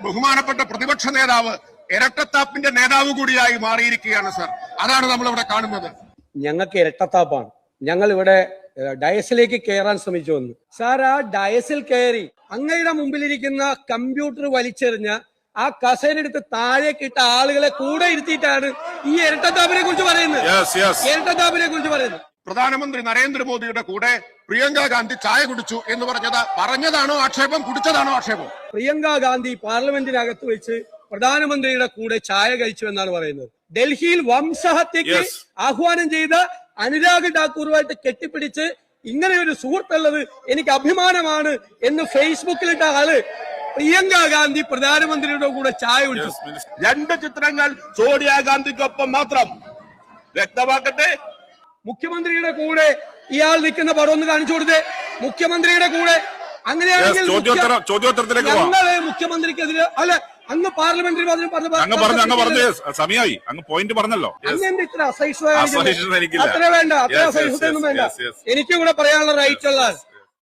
ബഹുമാനപ്പെട്ട പ്രതിപക്ഷ നേതാവ് ഇരട്ടത്താപ്പിന്റെ നേതാവ് കൂടിയായി മാറിയിരിക്കുകയാണ് സർ. അതാണ് നമ്മളിവിടെ കാണുന്നത്. ഞങ്ങൾക്ക് ഇരട്ടത്താപ്പാണ്. ഞങ്ങൾ ഇവിടെ ഡയസിലേക്ക് കയറാൻ ശ്രമിച്ചു വന്നു. സാർ, ആ ഡയസിൽ കയറി അങ്ങയുടെ മുമ്പിലിരിക്കുന്ന കമ്പ്യൂട്ടർ വലിച്ചെറിഞ്ഞ ആ കസേരയെടുത്ത് താഴേക്കിട്ട ആളുകളെ കൂടെ ഇരുത്തിയിട്ടാണ് ഈ ഇരട്ടത്താപ്പിനെ കുറിച്ച് പറയുന്നത്. ഇരട്ടത്താപ്പിനെ കുറിച്ച് പറയുന്നത്. പ്രധാനമന്ത്രി നരേന്ദ്രമോദിയുടെ കൂടെ പ്രിയങ്ക ഗാന്ധി ചായ കുടിച്ചു എന്ന് പറഞ്ഞതാണോ ആക്ഷേപം, കുടിച്ചതാണോ ആക്ഷേപം? പ്രിയങ്ക ഗാന്ധി പാർലമെന്റിനകത്ത് വെച്ച് പ്രധാനമന്ത്രിയുടെ കൂടെ ചായ കഴിച്ചു എന്നാണ് പറയുന്നത്. ഡൽഹിയിൽ വംശഹത്യക്ക് ആഹ്വാനം ചെയ്ത അനുരാഗ് ഠാക്കൂറുമായിട്ട് കെട്ടിപ്പിടിച്ച് ഇങ്ങനെ ഒരു സുഹൃത്തുള്ളത് എനിക്ക് അഭിമാനമാണ് എന്ന് ഫേസ്ബുക്കിലിട്ട ആള് പ്രിയങ്ക ഗാന്ധി പ്രധാനമന്ത്രിയുടെ കൂടെ ചായ കുടിച്ചു. 2 ചിത്രങ്ങൾ സോണിയാഗാന്ധിക്കൊപ്പം മാത്രം. വ്യക്തമാക്കട്ടെ, മുഖ്യമന്ത്രിയുടെ കൂടെ ഇയാൾ നിൽക്കുന്ന പടം ഒന്ന് കാണിച്ചു കൊടുത്തേ. മുഖ്യമന്ത്രിയുടെ കൂടെ അങ്ങനെയാണെങ്കിൽ ഞങ്ങള് മുഖ്യമന്ത്രിക്കെതിരെ അല്ല, അങ്ങ് പാർലമെന്ററി സമയമായി അങ്ങ് പോയിന്റ് പറഞ്ഞല്ലോ. അങ്ങ് ഇത്ര അസഹിഷ്ണുത അത്ര വേണ്ട, അത്ര അസഹിഷ്ണുതൊന്നും വേണ്ട. എനിക്കും കൂടെ പറയാനുള്ള റൈറ്റ് ഉള്ള